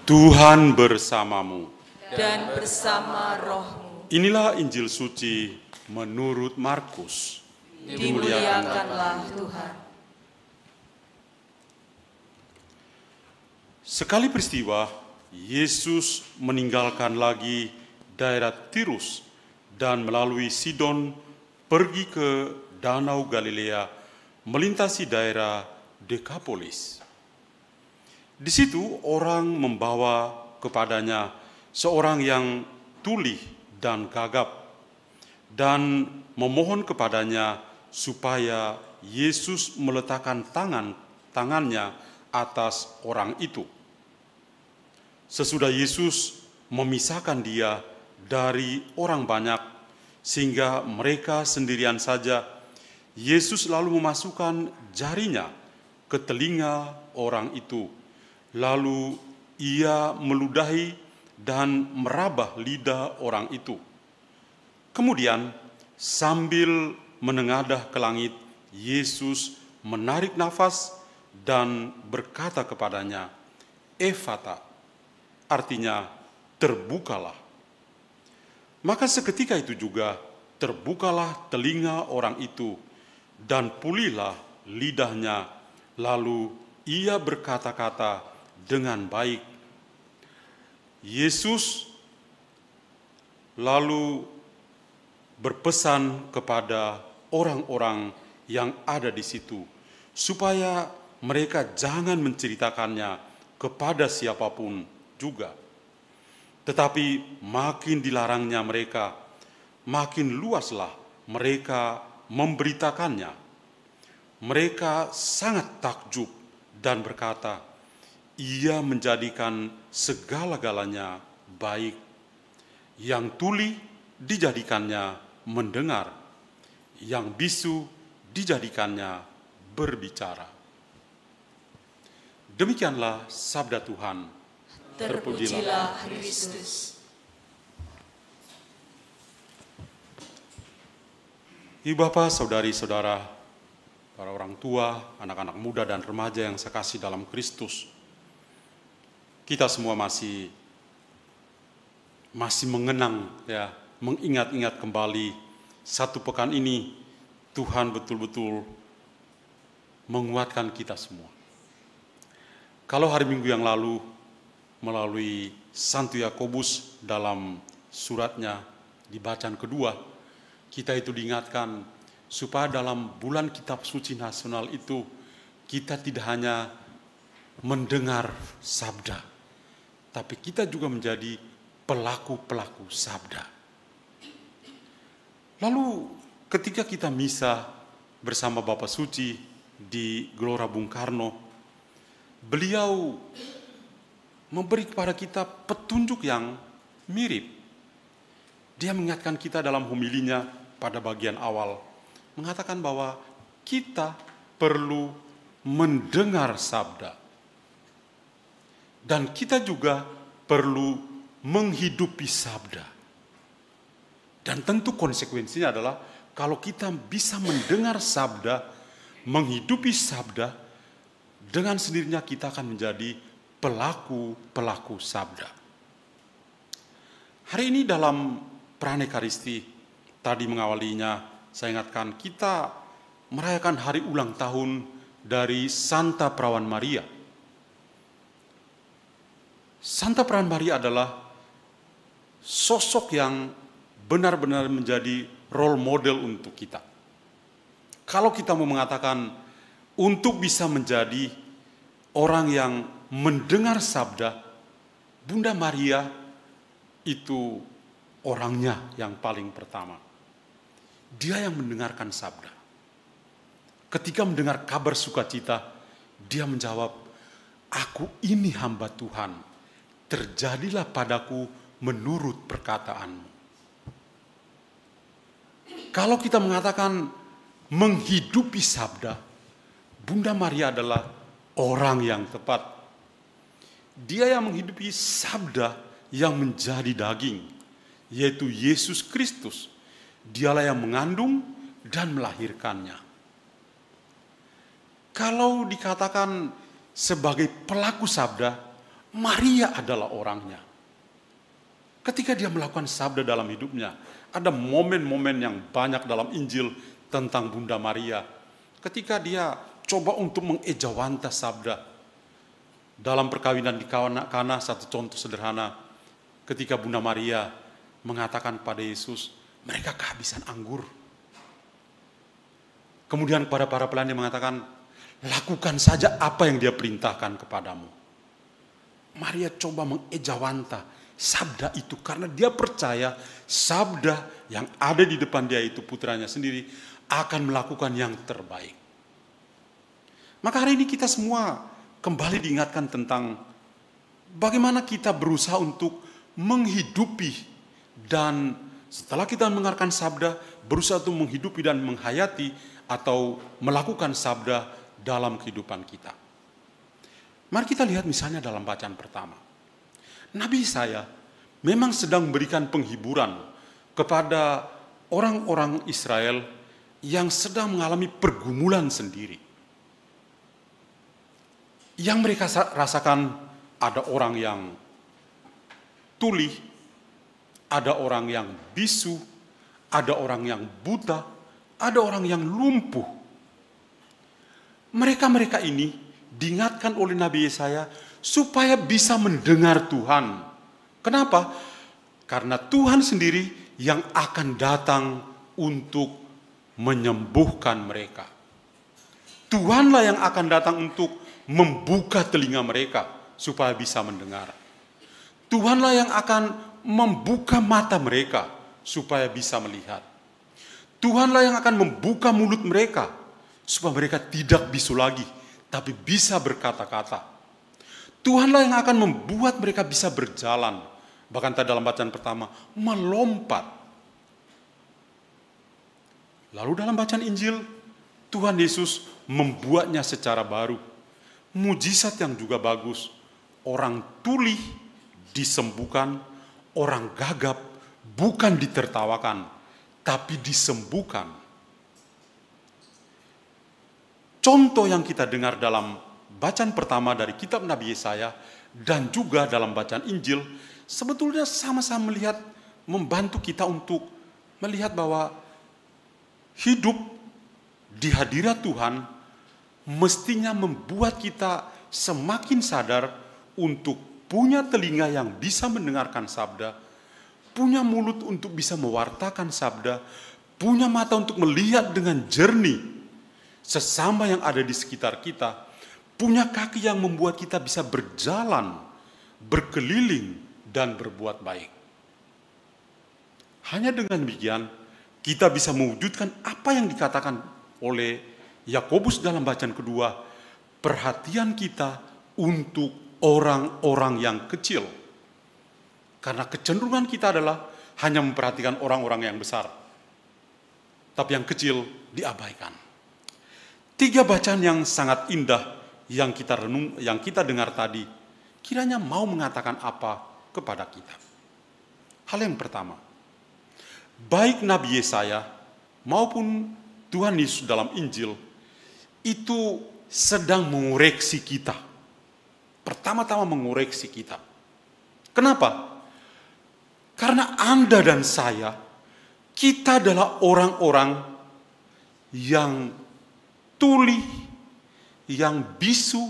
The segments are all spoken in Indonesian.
Tuhan bersamamu. Dan bersama rohmu. Inilah Injil suci menurut Markus. Dimuliakanlah Tuhan. Sekali peristiwa, Yesus meninggalkan lagi daerah Tirus dan melalui Sidon pergi ke Danau Galilea, melintasi daerah Dekapolis. Di situ orang membawa kepadanya seorang yang tuli dan gagap dan memohon kepadanya supaya Yesus meletakkan tangannya atas orang itu. Sesudah Yesus memisahkan dia dari orang banyak sehingga mereka sendirian saja, Yesus lalu memasukkan jarinya ke telinga orang itu. Lalu ia meludahi dan meraba lidah orang itu. Kemudian sambil menengadah ke langit, Yesus menarik nafas dan berkata kepadanya, "Efata," artinya terbukalah. Maka seketika itu juga terbukalah telinga orang itu dan pulihlah lidahnya, lalu ia berkata-kata dengan baik. Yesus lalu berpesan kepada orang-orang yang ada di situ supaya mereka jangan menceritakannya kepada siapapun juga. Tetapi makin dilarangnya mereka, makin luaslah mereka memberitakannya. Mereka sangat takjub dan berkata, "Ia menjadikan segala-galanya baik. Yang tuli dijadikannya mendengar, yang bisu dijadikannya berbicara." Demikianlah sabda Tuhan. Terpujilah Kristus. Ibu bapak, saudari-saudara, para orang tua, anak-anak muda dan remaja yang saya kasih dalam Kristus, kita semua masih mengenang, ya, mengingat-ingat kembali satu pekan ini Tuhan betul-betul menguatkan kita semua. Kalau hari Minggu yang lalu melalui Santo Yakobus dalam suratnya di bacaan kedua, kita itu diingatkan supaya dalam bulan kitab suci nasional itu kita tidak hanya mendengar sabda, tapi kita juga menjadi pelaku-pelaku sabda. Lalu ketika kita misa bersama Bapa Suci di Gelora Bung Karno, beliau memberi kepada kita petunjuk yang mirip. Dia mengingatkan kita dalam homilinya pada bagian awal, mengatakan bahwa kita perlu mendengar sabda. Dan kita juga perlu menghidupi sabda. Dan tentu konsekuensinya adalah kalau kita bisa mendengar sabda, menghidupi sabda, dengan sendirinya kita akan menjadi pelaku-pelaku sabda. Hari ini dalam Pranekaristi, tadi mengawalinya, saya ingatkan kita merayakan hari ulang tahun dari Santa Perawan Maria. Santa Perawan Maria adalah sosok yang benar-benar menjadi role model untuk kita. Kalau kita mau mengatakan untuk bisa menjadi orang yang mendengar sabda, Bunda Maria itu orangnya yang paling pertama. Dia yang mendengarkan sabda. Ketika mendengar kabar sukacita, dia menjawab, "Aku ini hamba Tuhan, terjadilah padaku menurut perkataanmu." Kalau kita mengatakan menghidupi sabda, Bunda Maria adalah orang yang tepat. Dia yang menghidupi sabda yang menjadi daging, yaitu Yesus Kristus. Dialah yang mengandung dan melahirkannya. Kalau dikatakan sebagai pelaku sabda, Maria adalah orangnya. Ketika dia melakukan sabda dalam hidupnya, ada momen-momen yang banyak dalam Injil tentang Bunda Maria. Ketika dia coba untuk mengejawantah sabda. Dalam perkawinan di Kana, satu contoh sederhana, ketika Bunda Maria mengatakan pada Yesus, mereka kehabisan anggur. Kemudian kepada para pelayan dia mengatakan, lakukan saja apa yang dia perintahkan kepadamu. Maria coba mengejawantah sabda itu karena dia percaya sabda yang ada di depan dia itu, putranya sendiri, akan melakukan yang terbaik. Maka hari ini kita semua kembali diingatkan tentang bagaimana kita berusaha untuk menghidupi dan setelah kita mendengarkan sabda, berusaha untuk menghidupi dan menghayati atau melakukan sabda dalam kehidupan kita. Mari kita lihat misalnya dalam bacaan pertama. Nabi Yesaya memang sedang memberikan penghiburan kepada orang-orang Israel yang sedang mengalami pergumulan sendiri. Yang mereka rasakan, ada orang yang tuli, ada orang yang bisu, ada orang yang buta, ada orang yang lumpuh. Mereka-mereka ini diingatkan oleh Nabi Yesaya supaya bisa mendengar Tuhan. Kenapa? Karena Tuhan sendiri yang akan datang untuk menyembuhkan mereka. Tuhanlah yang akan datang untuk membuka telinga mereka supaya bisa mendengar. Tuhanlah yang akan membuka mata mereka supaya bisa melihat. Tuhanlah yang akan membuka mulut mereka supaya mereka tidak bisu lagi, tapi bisa berkata-kata. Tuhanlah yang akan membuat mereka bisa berjalan, bahkan tadi dalam bacaan pertama, melompat. Lalu dalam bacaan Injil, Tuhan Yesus membuatnya secara baru. Mujizat yang juga bagus. Orang tuli disembuhkan, orang gagap bukan ditertawakan, tapi disembuhkan. Contoh yang kita dengar dalam bacaan pertama dari kitab Nabi Yesaya dan juga dalam bacaan Injil sebetulnya sama-sama membantu kita untuk melihat bahwa hidup di hadirat Tuhan mestinya membuat kita semakin sadar untuk punya telinga yang bisa mendengarkan sabda, punya mulut untuk bisa mewartakan sabda, punya mata untuk melihat dengan jernih sesama yang ada di sekitar kita, punya kaki yang membuat kita bisa berjalan, berkeliling, dan berbuat baik. Hanya dengan demikian, kita bisa mewujudkan apa yang dikatakan oleh Yakobus dalam bacaan kedua, perhatian kita untuk orang-orang yang kecil. Karena kecenderungan kita adalah hanya memperhatikan orang-orang yang besar. Tapi yang kecil diabaikan. 3 bacaan yang sangat indah yang kita dengar tadi, kiranya mau mengatakan apa kepada kita. Hal yang pertama, baik Nabi Yesaya maupun Tuhan Yesus dalam Injil itu sedang mengoreksi kita. Pertama-tama mengoreksi kita. Kenapa? Karena Anda dan saya, kita adalah orang-orang yang tuli, yang bisu,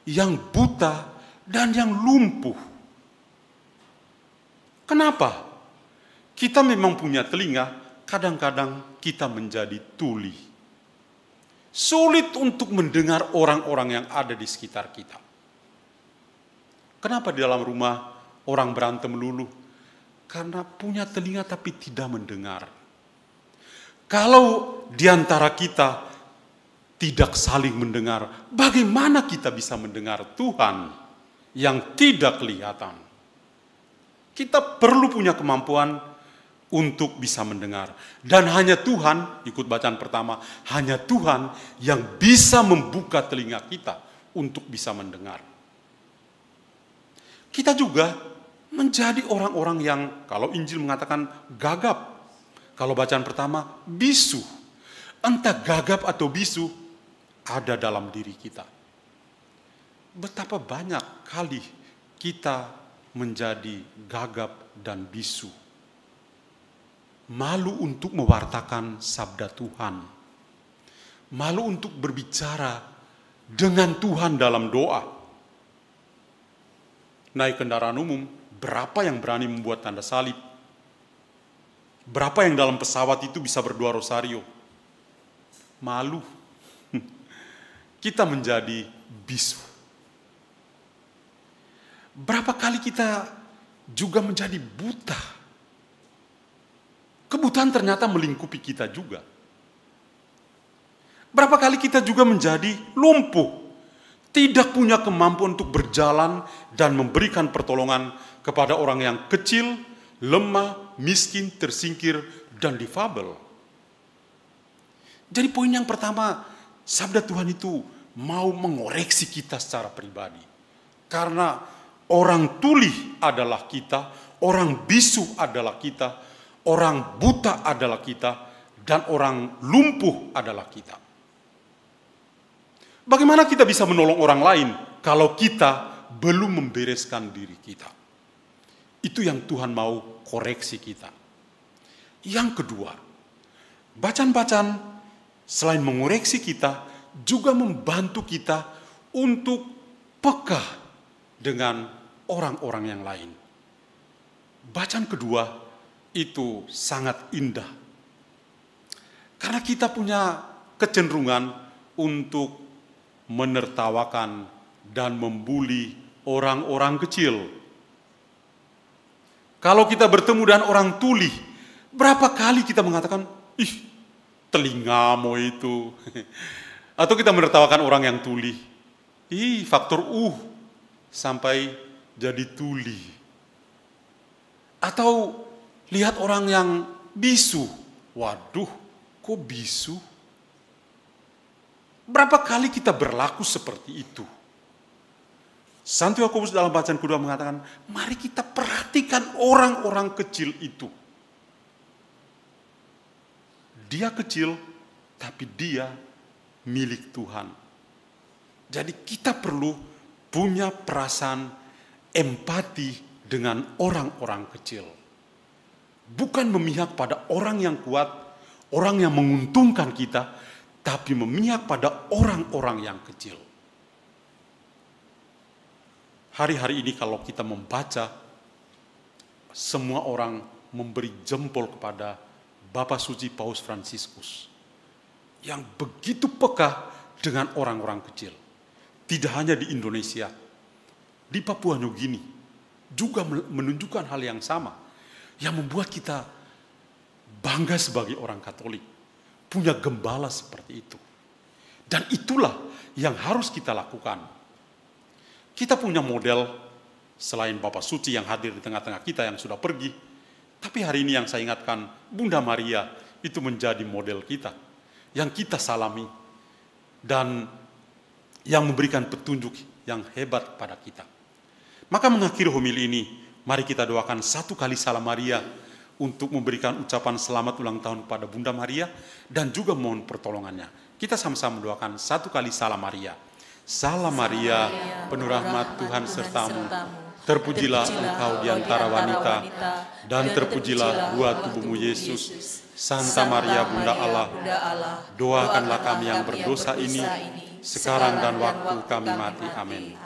yang buta, dan yang lumpuh. Kenapa? Kita memang punya telinga, kadang-kadang kita menjadi tuli. Sulit untuk mendengar orang-orang yang ada di sekitar kita. Kenapa di dalam rumah orang berantem melulu? Karena punya telinga tapi tidak mendengar. Kalau di antara kita tidak saling mendengar, bagaimana kita bisa mendengar Tuhan yang tidak kelihatan? Kita perlu punya kemampuan untuk bisa mendengar. Dan hanya Tuhan, ikut bacaan pertama, hanya Tuhan yang bisa membuka telinga kita untuk bisa mendengar. Kita juga menjadi orang-orang yang, kalau Injil mengatakan gagap, kalau bacaan pertama bisu. Entah gagap atau bisu, ada dalam diri kita. Betapa banyak kali kita menjadi gagap dan bisu. Malu untuk mewartakan sabda Tuhan. Malu untuk berbicara dengan Tuhan dalam doa. Naik kendaraan umum, berapa yang berani membuat tanda salib? Berapa yang dalam pesawat itu bisa berdoa rosario? Malu. Kita menjadi bisu. Berapa kali kita juga menjadi buta. Kebutaan ternyata melingkupi kita juga. Berapa kali kita juga menjadi lumpuh. Tidak punya kemampuan untuk berjalan dan memberikan pertolongan kepada orang yang kecil, lemah, miskin, tersingkir, dan difabel. Jadi poin yang pertama, sabda Tuhan itu mau mengoreksi kita secara pribadi. Karena orang tuli adalah kita, orang bisu adalah kita, orang buta adalah kita, dan orang lumpuh adalah kita. Bagaimana kita bisa menolong orang lain kalau kita belum membereskan diri kita? Itu yang Tuhan mau koreksi kita. Yang kedua, bacaan-bacaan selain mengoreksi kita, juga membantu kita untuk peka dengan orang-orang yang lain. Bacaan kedua itu sangat indah. Karena kita punya kecenderungan untuk menertawakan dan membuli orang-orang kecil. Kalau kita bertemu dengan orang tuli, berapa kali kita mengatakan, ih, telingamu itu. Atau kita menertawakan orang yang tuli. Ih, faktor sampai jadi tuli. Atau lihat orang yang bisu. Waduh, kok bisu? Berapa kali kita berlaku seperti itu? Santo Yakobus dalam bacaan kedua mengatakan, mari kita perhatikan orang-orang kecil itu. Dia kecil, tapi dia milik Tuhan. Jadi kita perlu punya perasaan empati dengan orang-orang kecil. Bukan memihak pada orang yang kuat, orang yang menguntungkan kita, tapi memihak pada orang-orang yang kecil. Hari-hari ini kalau kita membaca, semua orang memberi jempol kepada Bapak Suci Paus Fransiskus yang begitu peka dengan orang-orang kecil. Tidak hanya di Indonesia, di Papua Nugini juga menunjukkan hal yang sama yang membuat kita bangga sebagai orang Katolik. Punya gembala seperti itu. Dan itulah yang harus kita lakukan. Kita punya model selain Bapak Suci yang hadir di tengah-tengah kita yang sudah pergi. Tapi hari ini yang saya ingatkan, Bunda Maria itu menjadi model kita. Yang kita salami. Dan yang memberikan petunjuk yang hebat kepada kita. Maka mengakhiri homili ini, mari kita doakan 1 kali Salam Maria untuk memberikan ucapan selamat ulang tahun kepada Bunda Maria dan juga mohon pertolongannya. Kita sama-sama mendoakan 1 kali Salam Maria. Salam Maria, penuh rahmat Tuhan sertamu. Terpujilah engkau di antara wanita dan terpujilah buah tubuhmu Yesus. Santa Maria Bunda Allah, doakanlah kami yang berdosa ini sekarang dan waktu kami mati. Amin.